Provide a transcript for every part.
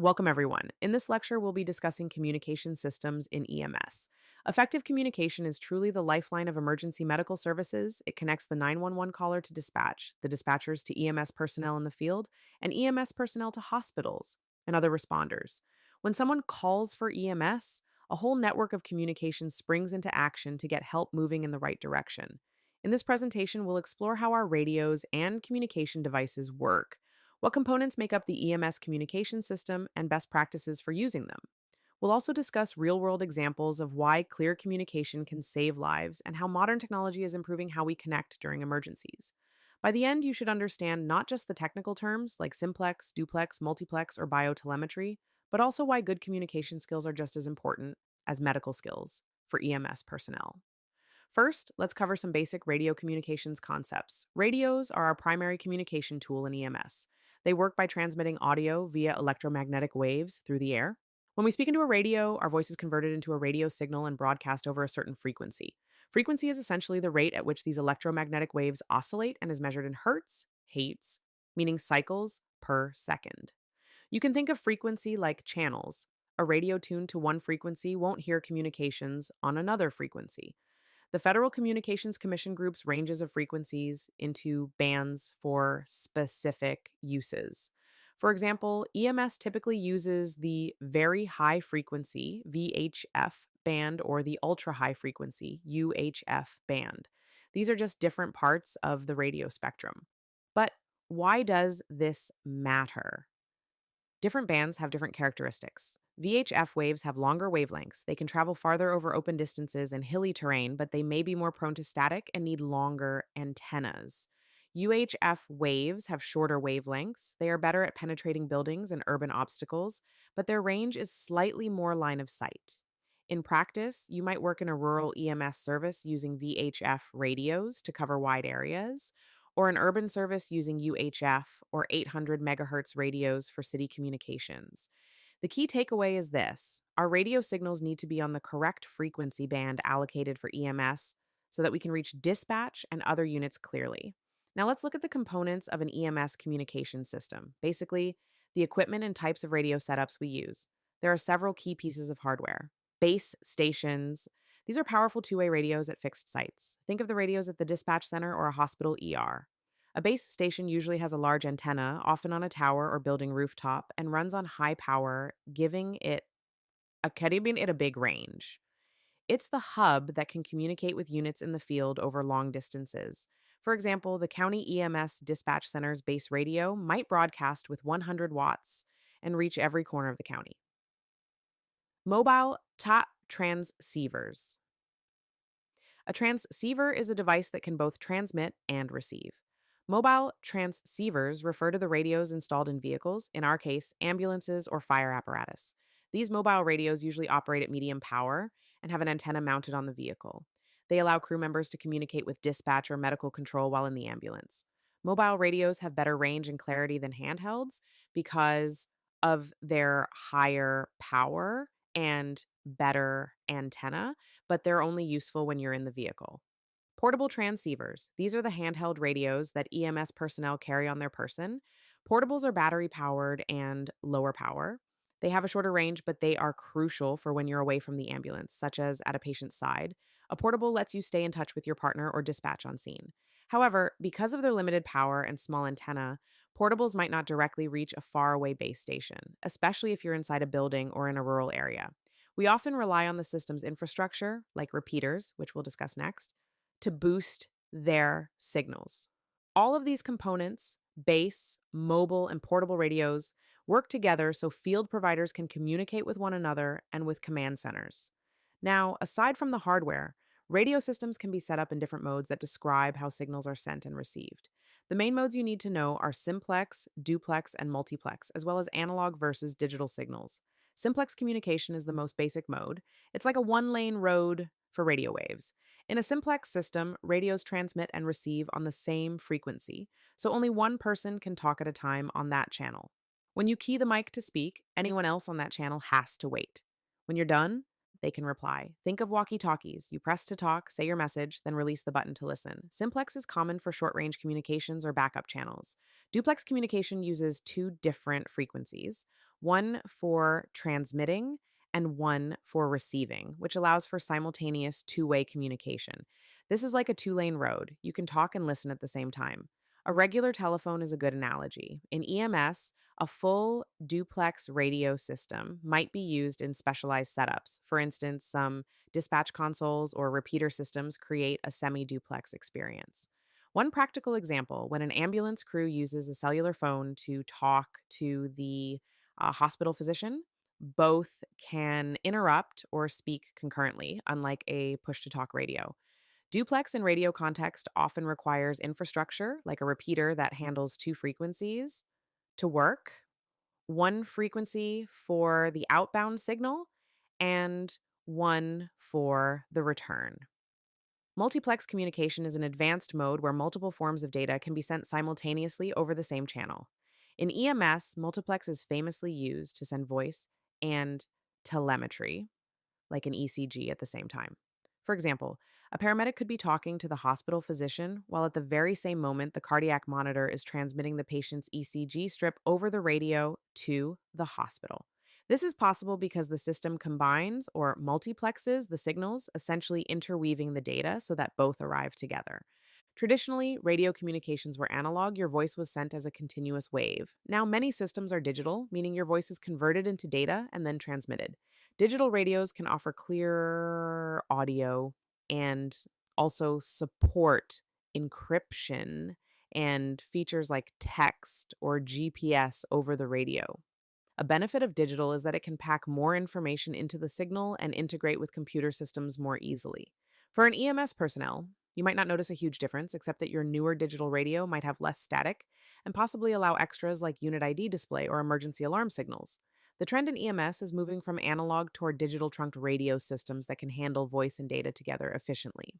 Welcome, everyone. In this lecture, we'll be discussing communication systems in EMS. Effective communication is truly the lifeline of emergency medical services. It connects the 911 caller to dispatch, the dispatchers to EMS personnel in the field, and EMS personnel to hospitals and other responders. When someone calls for EMS, a whole network of communication springs into action to get help moving in the right direction. In this presentation, we'll explore how our radios and communication devices work, what components make up the EMS communication system, and best practices for using them. We'll also discuss real world examples of why clear communication can save lives and how modern technology is improving how we connect during emergencies. By the end, you should understand not just the technical terms like simplex, duplex, multiplex, or biotelemetry, but also why good communication skills are just as important as medical skills for EMS personnel. First, let's cover some basic radio communications concepts. Radios are our primary communication tool in EMS. They work by transmitting audio via electromagnetic waves through the air. When we speak into a radio, our voice is converted into a radio signal and broadcast over a certain frequency. Frequency is essentially the rate at which these electromagnetic waves oscillate and is measured in hertz, meaning cycles per second. You can think of frequency like channels. A radio tuned to one frequency won't hear communications on another frequency. The Federal Communications Commission groups ranges of frequencies into bands for specific uses. For example, EMS typically uses the very high frequency VHF band or the ultra high frequency UHF band. These are just different parts of the radio spectrum. But why does this matter? Different bands have different characteristics. VHF waves have longer wavelengths. They can travel farther over open distances and hilly terrain, but they may be more prone to static and need longer antennas. UHF waves have shorter wavelengths. They are better at penetrating buildings and urban obstacles, but their range is slightly more line of sight. In practice, you might work in a rural EMS service using VHF radios to cover wide areas, or an urban service using UHF or 800 megahertz radios for city communications. The key takeaway is this: our radio signals need to be on the correct frequency band allocated for EMS so that we can reach dispatch and other units clearly. Now, let's look at the components of an EMS communication system. Basically, the equipment and types of radio setups we use. There are several key pieces of hardware. Base stations. These are powerful two-way radios at fixed sites. Think of the radios at the dispatch center or a hospital ER. A base station usually has a large antenna, often on a tower or building rooftop, and runs on high power, giving it a big range. It's the hub that can communicate with units in the field over long distances. For example, the county EMS dispatch center's base radio might broadcast with 100 watts and reach every corner of the county. Mobile top transceivers. A transceiver is a device that can both transmit and receive. Mobile transceivers refer to the radios installed in vehicles, in our case, ambulances or fire apparatus. These mobile radios usually operate at medium power and have an antenna mounted on the vehicle. They allow crew members to communicate with dispatch or medical control while in the ambulance. Mobile radios have better range and clarity than handhelds because of their higher power and better antenna, but they're only useful when you're in the vehicle. Portable transceivers. These are the handheld radios that EMS personnel carry on their person. Portables are battery powered and lower power. They have a shorter range, but they are crucial for when you're away from the ambulance, such as at a patient's side. A portable lets you stay in touch with your partner or dispatch on scene. However, because of their limited power and small antenna, portables might not directly reach a faraway base station, especially if you're inside a building or in a rural area. We often rely on the system's infrastructure, like repeaters, which we'll discuss next, to boost their signals. All of these components, base, mobile, and portable radios, work together so field providers can communicate with one another and with command centers. Now, aside from the hardware, radio systems can be set up in different modes that describe how signals are sent and received. The main modes you need to know are simplex, duplex, and multiplex, as well as analog versus digital signals. Simplex communication is the most basic mode. It's like a one-lane road for radio waves. In a simplex system, radios transmit and receive on the same frequency, so only one person can talk at a time on that channel. When you key the mic to speak, anyone else on that channel has to wait. When you're done, they can reply. Think of walkie-talkies. You press to talk, say your message, then release the button to listen. Simplex is common for short-range communications or backup channels. Duplex communication uses two different frequencies. one for transmitting and one for receiving, which allows for simultaneous two-way communication. This is like a two-lane road. You can talk and listen at the same time. A regular telephone is a good analogy. In EMS, a full duplex radio system might be used in specialized setups. For instance, some dispatch consoles or repeater systems create a semi duplex experience. One practical example: when an ambulance crew uses a cellular phone to talk to the hospital physician, both can interrupt or speak concurrently, unlike a push to talk radio. Duplex in radio context often requires infrastructure, like a repeater that handles two frequencies, to work: one frequency for the outbound signal and one for the return. Multiplex communication is an advanced mode where multiple forms of data can be sent simultaneously over the same channel. In EMS, multiplex is famously used to send voice and telemetry, like an ECG, at the same time. For example, a paramedic could be talking to the hospital physician while at the very same moment the cardiac monitor is transmitting the patient's ECG strip over the radio to the hospital. This is possible because the system combines or multiplexes the signals, essentially interweaving the data so that both arrive together. Traditionally, radio communications were analog. Your voice was sent as a continuous wave. Now, many systems are digital, meaning your voice is converted into data and then transmitted. Digital radios can offer clear audio and also support encryption and features like text or GPS over the radio. A benefit of digital is that it can pack more information into the signal and integrate with computer systems more easily. For an EMS personnel, you might not notice a huge difference, except that your newer digital radio might have less static and possibly allow extras like unit ID display or emergency alarm signals. The trend in EMS is moving from analog toward digital trunked radio systems that can handle voice and data together efficiently.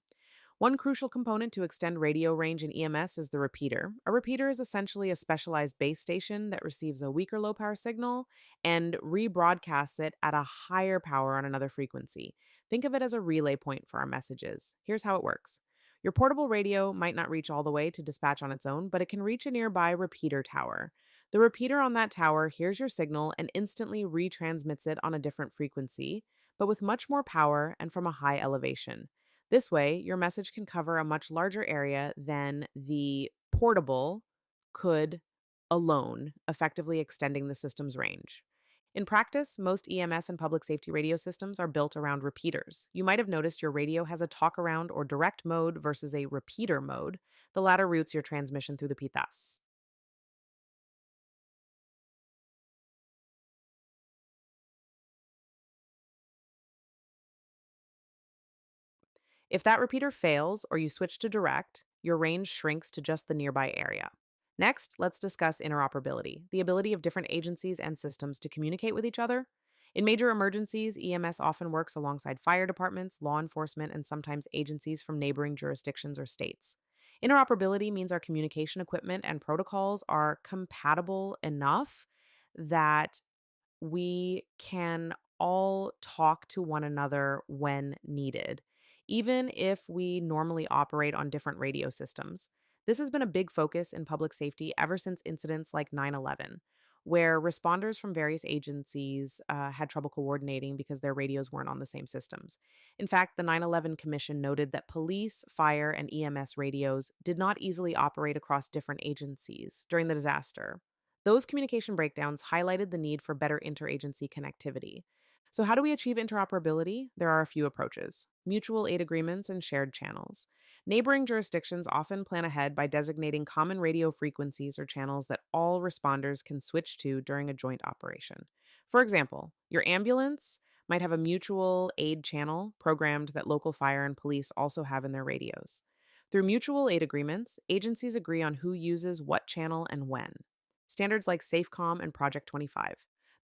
One crucial component to extend radio range in EMS is the repeater. A repeater is essentially a specialized base station that receives a weaker low power signal and rebroadcasts it at a higher power on another frequency. Think of it as a relay point for our messages. Here's how it works. Your portable radio might not reach all the way to dispatch on its own, but it can reach a nearby repeater tower. The repeater on that tower hears your signal and instantly retransmits it on a different frequency, but with much more power and from a high elevation. This way, your message can cover a much larger area than the portable could alone, effectively extending the system's range. In practice, most EMS and public safety radio systems are built around repeaters. You might have noticed your radio has a talk around or direct mode versus a repeater mode. The latter routes your transmission through the pitas. If that repeater fails or you switch to direct, your range shrinks to just the nearby area. Next, let's discuss interoperability, the ability of different agencies and systems to communicate with each other. In major emergencies, EMS often works alongside fire departments, law enforcement, and sometimes agencies from neighboring jurisdictions or states. Interoperability means our communication equipment and protocols are compatible enough that we can all talk to one another when needed, even if we normally operate on different radio systems. This has been a big focus in public safety ever since incidents like 9/11, where responders from various agencies had trouble coordinating because their radios weren't on the same systems. In fact, the 9/11 Commission noted that police, fire, and EMS radios did not easily operate across different agencies during the disaster. Those communication breakdowns highlighted the need for better interagency connectivity. So, how do we achieve interoperability? There are a few approaches: mutual aid agreements and shared channels. Neighboring jurisdictions often plan ahead by designating common radio frequencies or channels that all responders can switch to during a joint operation. For example, your ambulance might have a mutual aid channel programmed that local fire and police also have in their radios. Through mutual aid agreements, agencies agree on who uses what channel and when. Standards like SAFECOM and Project 25.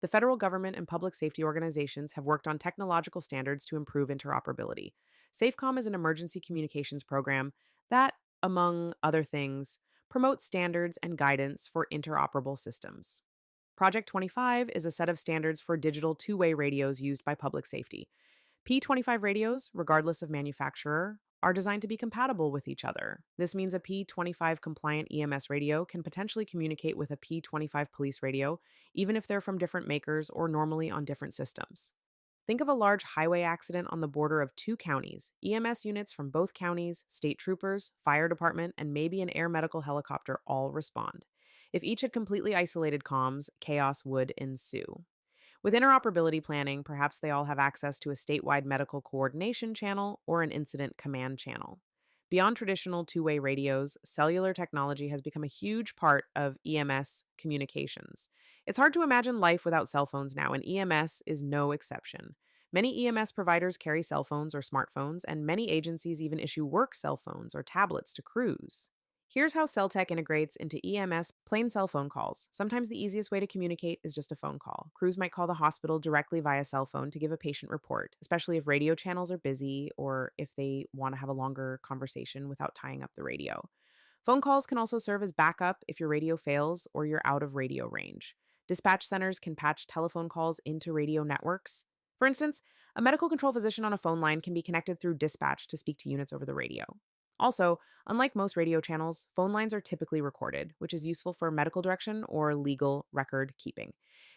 The federal government and public safety organizations have worked on technological standards to improve interoperability. SAFECOM is an emergency communications program that, among other things, promotes standards and guidance for interoperable systems. Project 25 is a set of standards for digital two-way radios used by public safety. P25 radios, regardless of manufacturer, are designed to be compatible with each other. This means a P25 compliant EMS radio can potentially communicate with a P25 police radio, even if they're from different makers or normally on different systems. Think of a large highway accident on the border of two counties. EMS units from both counties, state troopers, fire department, and maybe an air medical helicopter all respond. If each had completely isolated comms, chaos would ensue. With interoperability planning, perhaps they all have access to a statewide medical coordination channel or an incident command channel. Beyond traditional two way radios, cellular technology has become a huge part of EMS communications. It's hard to imagine life without cell phones now, and EMS is no exception. Many EMS providers carry cell phones or smartphones, and many agencies even issue work cell phones or tablets to crews. Here's how cell tech integrates into EMS plain cell phone calls. Sometimes the easiest way to communicate is just a phone call. Crews might call the hospital directly via cell phone to give a patient report, especially if radio channels are busy or if they want to have a longer conversation without tying up the radio. Phone calls can also serve as backup if your radio fails or you're out of radio range. Dispatch centers can patch telephone calls into radio networks. For instance, a medical control physician on a phone line can be connected through dispatch to speak to units over the radio. Also, unlike most radio channels, phone lines are typically recorded, which is useful for medical direction or legal record keeping.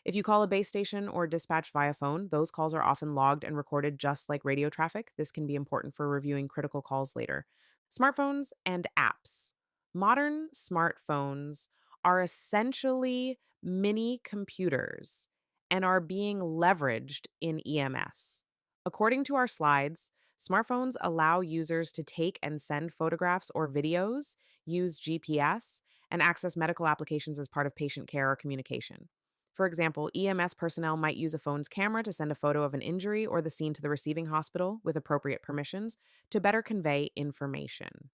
If you call a base station or dispatch via phone, those calls are often logged and recorded just like radio traffic. This can be important for reviewing critical calls later. Smartphones and apps. Modern smartphones are essentially mini computers and are being leveraged in EMS. According to our slides, smartphones allow users to take and send photographs or videos, use GPS, and access medical applications as part of patient care or communication. For example, EMS personnel might use a phone's camera to send a photo of an injury or the scene to the receiving hospital with appropriate permissions to better convey information.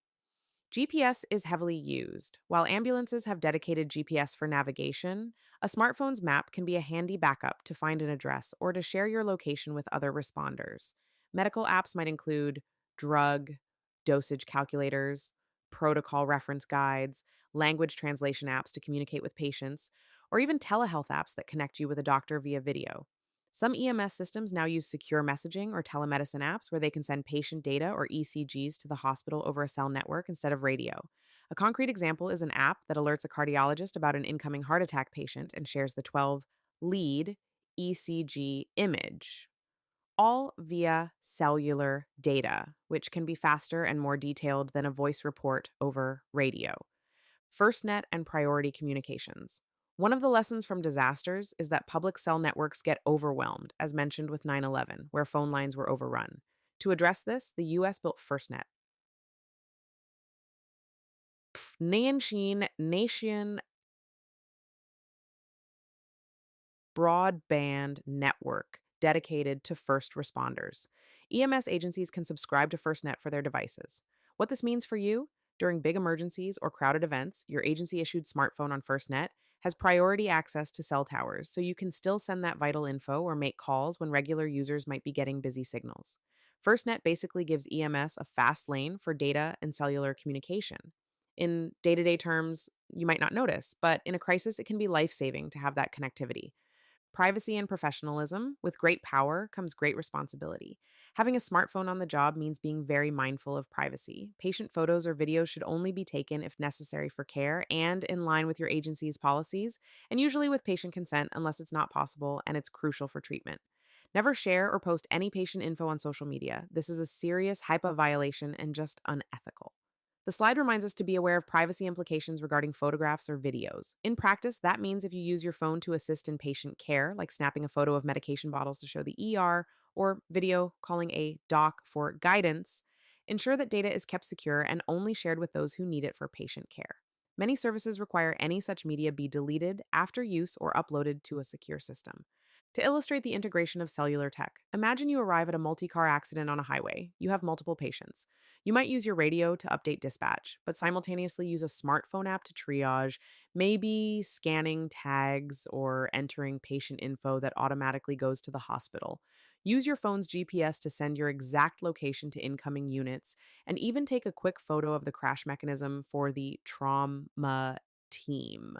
GPS is heavily used. While ambulances have dedicated GPS for navigation, a smartphone's map can be a handy backup to find an address or to share your location with other responders. Medical apps might include drug, dosage calculators, protocol reference guides, language translation apps to communicate with patients, or even telehealth apps that connect you with a doctor via video. Some EMS systems now use secure messaging or telemedicine apps where they can send patient data or ECGs to the hospital over a cell network instead of radio. A concrete example is an app that alerts a cardiologist about an incoming heart attack patient and shares the 12 lead ECG image, all via cellular data, which can be faster and more detailed than a voice report over radio. FirstNet and priority communications. One of the lessons from disasters is that public cell networks get overwhelmed, as mentioned with 9/11, where phone lines were overrun. To address this, the US built FirstNet, Nation broadband network dedicated to first responders. EMS agencies can subscribe to FirstNet for their devices. What this means for you? During big emergencies or crowded events, your agency issued smartphone on FirstNet has priority access to cell towers, so you can still send that vital info or make calls when regular users might be getting busy signals. FirstNet basically gives EMS a fast lane for data and cellular communication. In day to day terms, you might not notice, but in a crisis, it can be life saving to have that connectivity. Privacy and professionalism. With great power comes great responsibility. Having a smartphone on the job means being very mindful of privacy. Patient photos or videos should only be taken if necessary for care and in line with your agency's policies, and usually with patient consent unless it's not possible and it's crucial for treatment. Never share or post any patient info on social media. This is a serious HIPAA violation and just unethical. The slide reminds us to be aware of privacy implications regarding photographs or videos. In practice, that means if you use your phone to assist in patient care, like snapping a photo of medication bottles to show the ER, or video calling a doc for guidance, ensure that data is kept secure and only shared with those who need it for patient care. Many services require any such media be deleted after use or uploaded to a secure system. To illustrate the integration of cellular tech, imagine you arrive at a multi car accident on a highway. You have multiple patients. You might use your radio to update dispatch, but simultaneously use a smartphone app to triage, maybe scanning tags or entering patient info that automatically goes to the hospital. Use your phone's GPS to send your exact location to incoming units, and even take a quick photo of the crash mechanism for the trauma team.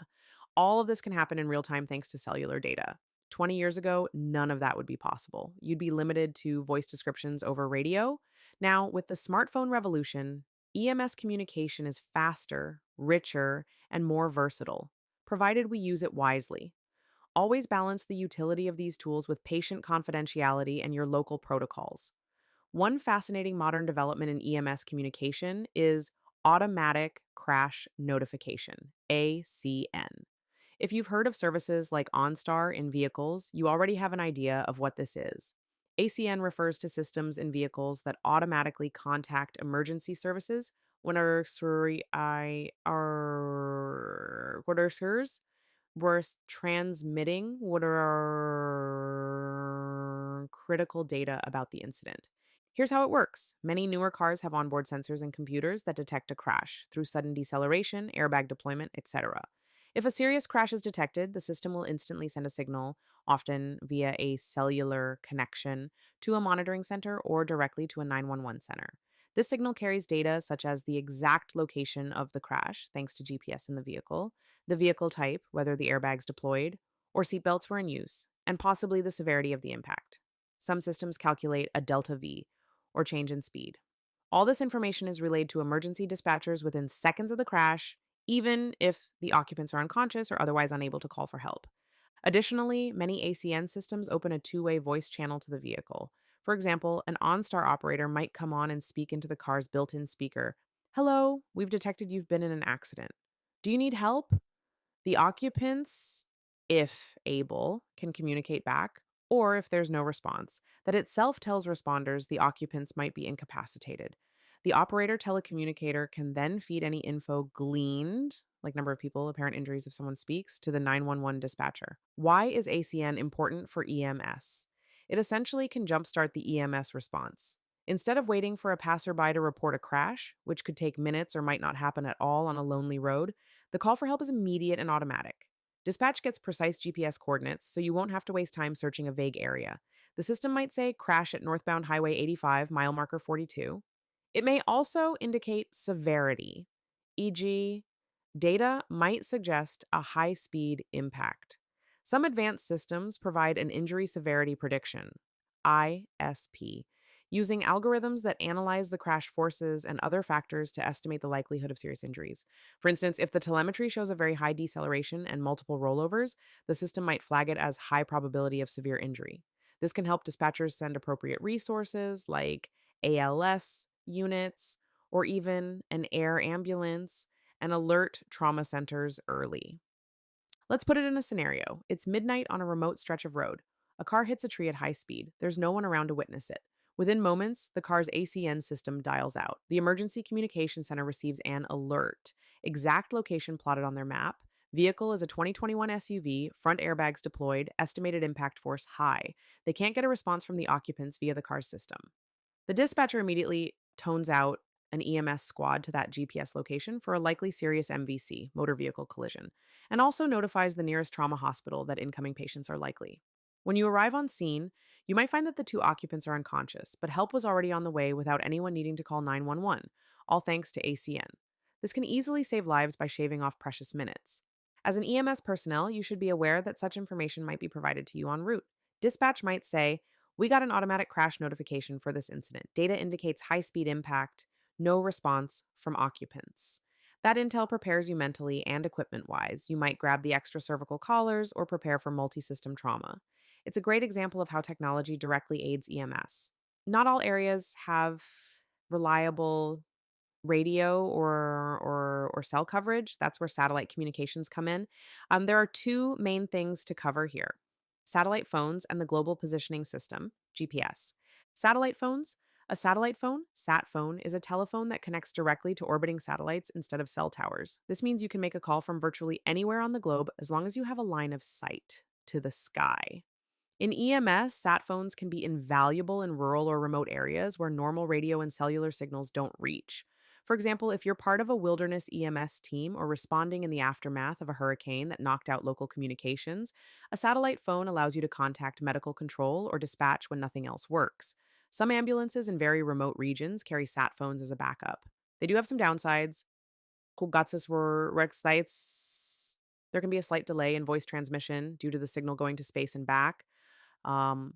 All of this can happen in real time thanks to cellular data. 20 years ago, none of that would be possible. You'd be limited to voice descriptions over radio. Now, with the smartphone revolution, EMS communication is faster, richer, and more versatile, provided we use it wisely. Always balance the utility of these tools with patient confidentiality and your local protocols. One fascinating modern development in EMS communication is automatic crash notification, ACN. If you've heard of services like OnStar in vehicles, you already have an idea of what this is. ACN refers to systems in vehicles that automatically contact emergency services when a what are worth transmitting what are critical data about the incident. Here's how it works. Many newer cars have onboard sensors and computers that detect a crash through sudden deceleration, airbag deployment, etc. If a serious crash is detected, the system will instantly send a signal, often via a cellular connection, to a monitoring center or directly to a 911 center. This signal carries data such as the exact location of the crash, thanks to GPS in the vehicle type, whether the airbags deployed or seatbelts were in use, and possibly the severity of the impact. Some systems calculate a delta V, or change in speed. All this information is relayed to emergency dispatchers within seconds of the crash, even if the occupants are unconscious or otherwise unable to call for help. Additionally, many ACN systems open a two-way voice channel to the vehicle. For example, an OnStar operator might come on and speak into the car's built-in speaker. Hello, we've detected you've been in an accident. Do you need help? The occupants, if able, can communicate back, or if there's no response, that itself tells responders the occupants might be incapacitated. The operator telecommunicator can then feed any info gleaned, like number of people, apparent injuries if someone speaks, to the 911 dispatcher. Why is ACN important for EMS? It essentially can jumpstart the EMS response. Instead of waiting for a passerby to report a crash, which could take minutes or might not happen at all on a lonely road, the call for help is immediate and automatic. Dispatch gets precise GPS coordinates, so you won't have to waste time searching a vague area. The system might say crash at northbound Highway 85, mile marker 42. It may also indicate severity, e.g., data might suggest a high speed impact. Some advanced systems provide an injury severity prediction, ISP, using algorithms that analyze the crash forces and other factors to estimate the likelihood of serious injuries. For instance, if the telemetry shows a very high deceleration and multiple rollovers, the system might flag it as high probability of severe injury. This can help dispatchers send appropriate resources like ALS units or even an air ambulance and alert trauma centers early. Let's put it in a scenario. It's midnight on a remote stretch of road. A car hits a tree at high speed. There's no one around to witness it. Within moments, the car's ACN system dials out. The emergency communication center receives an alert. Exact location plotted on their map. Vehicle is a 2021 SUV, front airbags deployed, estimated impact force high. They can't get a response from the occupants via the car's system. The dispatcher immediately tones out an EMS squad to that GPS location for a likely serious MVC, motor vehicle collision, and also notifies the nearest trauma hospital that incoming patients are likely. When you arrive on scene, you might find that the two occupants are unconscious, but help was already on the way without anyone needing to call 911, all thanks to ACN. This can easily save lives by shaving off precious minutes. As an EMS personnel, you should be aware that such information might be provided to you en route. Dispatch might say, we got an automatic crash notification for this incident. Data indicates high speed impact, no response from occupants. That intel prepares you mentally and equipment wise. You might grab the extra cervical collars or prepare for multi system trauma. It's a great example of how technology directly aids EMS. Not all areas have reliable radio or cell coverage. That's where satellite communications come in. There are two main things to cover here: satellite phones and the Global Positioning System (GPS). Satellite phones. A satellite phone, sat phone, is a telephone that connects directly to orbiting satellites instead of cell towers. This means you can make a call from virtually anywhere on the globe as long as you have a line of sight to the sky. In EMS, sat phones can be invaluable in rural or remote areas where normal radio and cellular signals don't reach. For example, if you're part of a wilderness EMS team or responding in the aftermath of a hurricane that knocked out local communications, a satellite phone allows you to contact medical control or dispatch when nothing else works. Some ambulances in very remote regions carry sat phones as a backup. They do have some downsides. Kugatsis were Rexsites. There can be a slight delay in voice transmission due to the signal going to space and back. Um,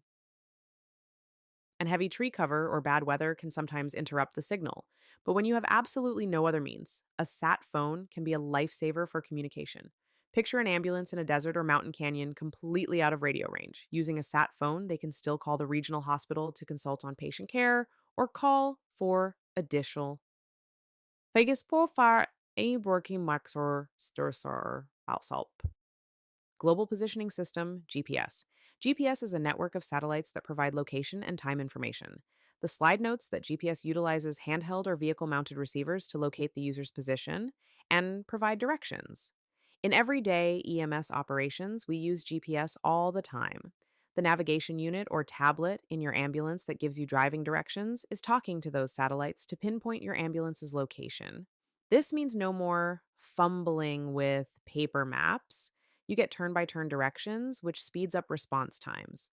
and heavy tree cover or bad weather can sometimes interrupt the signal. But when you have absolutely no other means, a sat phone can be a lifesaver for communication. Picture an ambulance in a desert or mountain canyon completely out of radio range. Using a sat phone, they can still call the regional hospital to consult on patient care or call for additional Vegas på för working maxor stursor help. Global Positioning System, GPS. GPS is a network of satellites that provide location and time information. The slide notes that GPS utilizes handheld or vehicle mounted receivers to locate the user's position and provide directions. In everyday EMS operations, we use GPS all the time. The navigation unit or tablet in your ambulance that gives you driving directions is talking to those satellites to pinpoint your ambulance's location. This means no more fumbling with paper maps. You get turn by turn directions, which speeds up response times.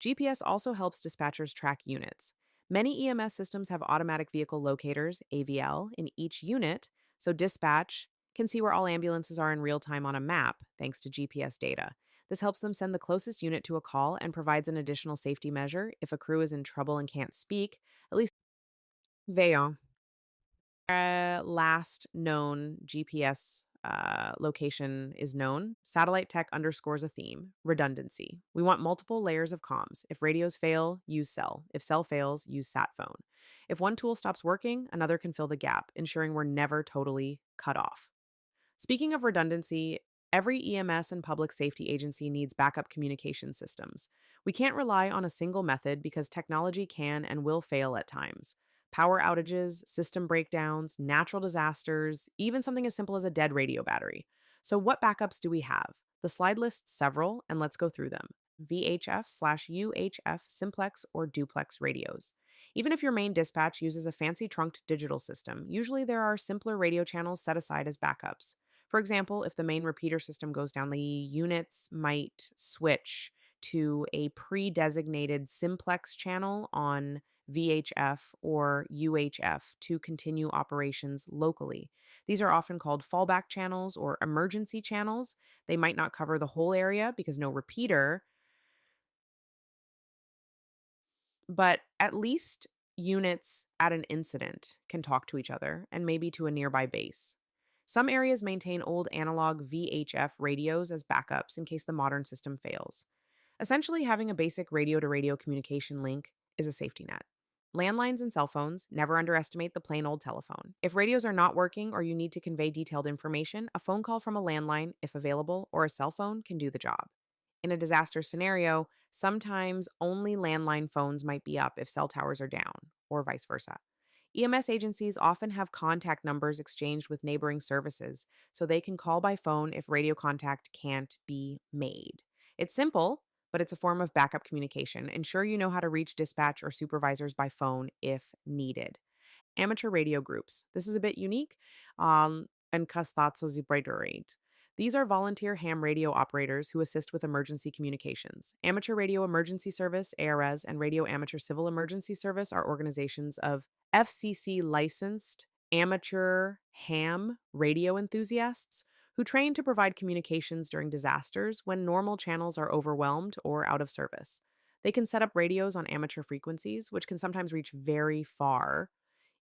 GPS also helps dispatchers track units. Many EMS systems have automatic vehicle locators, AVL, in each unit, so dispatch can see where all ambulances are in real time on a map thanks to GPS data. This helps them send the closest unit to a call and provides an additional safety measure if a crew is in trouble and can't speak. At least Veillon last known GPS location is known. Satellite tech underscores a theme redundancy. We want multiple layers of comms. If radios fail, use cell. If cell fails, use sat phone. If one tool stops working, another can fill the gap, ensuring we're never totally cut off. Speaking of redundancy, every EMS and public safety agency needs backup communication systems. We can't rely on a single method because technology can and will fail at times. Power outages, system breakdowns, natural disasters, even something as simple as a dead radio battery. So, what backups do we have? The slide lists several, and let's go through them. VHF/UHF simplex or duplex radios. Even if your main dispatch uses a fancy trunked digital system, usually there are simpler radio channels set aside as backups. For example, if the main repeater system goes down, the units might switch to a pre designated simplex channel on VHF or UHF to continue operations locally. These are often called fallback channels or emergency channels. They might not cover the whole area because no repeater, but at least units at an incident can talk to each other and maybe to a nearby base. Some areas maintain old analog VHF radios as backups in case the modern system fails. Essentially, having a basic radio to radio communication link is a safety net. Landlines and cell phones, never underestimate the plain old telephone. If radios are not working or you need to convey detailed information, a phone call from a landline, if available, or a cell phone can do the job. In a disaster scenario, sometimes only landline phones might be up if cell towers are down, or vice versa. EMS agencies often have contact numbers exchanged with neighboring services, so they can call by phone if radio contact can't be made. It's simple, but it's a form of backup communication. Ensure you know how to reach dispatch or supervisors by phone if needed. Amateur radio groups. This is a bit unique. And Kastatsazibraidurate. These are volunteer ham radio operators who assist with emergency communications. Amateur Radio Emergency Service, ARS, and Radio Amateur Civil Emergency Service are organizations of FCC licensed amateur ham radio enthusiasts who train to provide communications during disasters when normal channels are overwhelmed or out of service. They can set up radios on amateur frequencies, which can sometimes reach very far,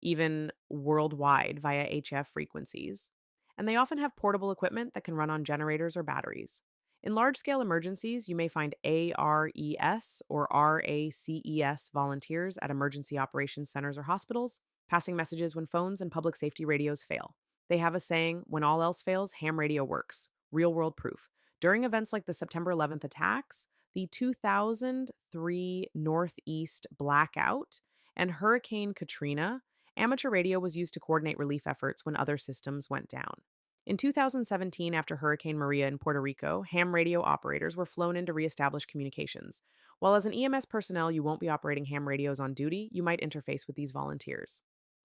even worldwide via HF frequencies. And they often have portable equipment that can run on generators or batteries. In large scale emergencies, you may find ARES or RACES volunteers at emergency operations centers or hospitals, passing messages when phones and public safety radios fail. They have a saying, when all else fails, ham radio works. Real world proof. During events like the September 11th attacks, the 2003 Northeast blackout, and Hurricane Katrina, amateur radio was used to coordinate relief efforts when other systems went down. In 2017, after Hurricane Maria in Puerto Rico, ham radio operators were flown in to reestablish communications. While as an EMS personnel, you won't be operating ham radios on duty, you might interface with these volunteers.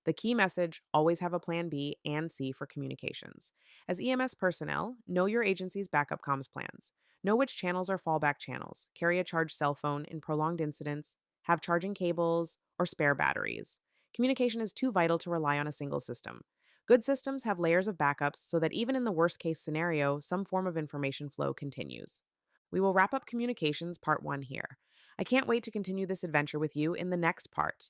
The key message, always have a plan B and C for communications. As EMS personnel, know your agency's backup comms plans. Know which channels are fallback channels. Carry a charged cell phone in prolonged incidents. Have charging cables or spare batteries. Communication is too vital to rely on a single system. Good systems have layers of backups so that even in the worst case scenario, some form of information flow continues. We will wrap up communications part 1 here. I can't wait to continue this adventure with you in the next part.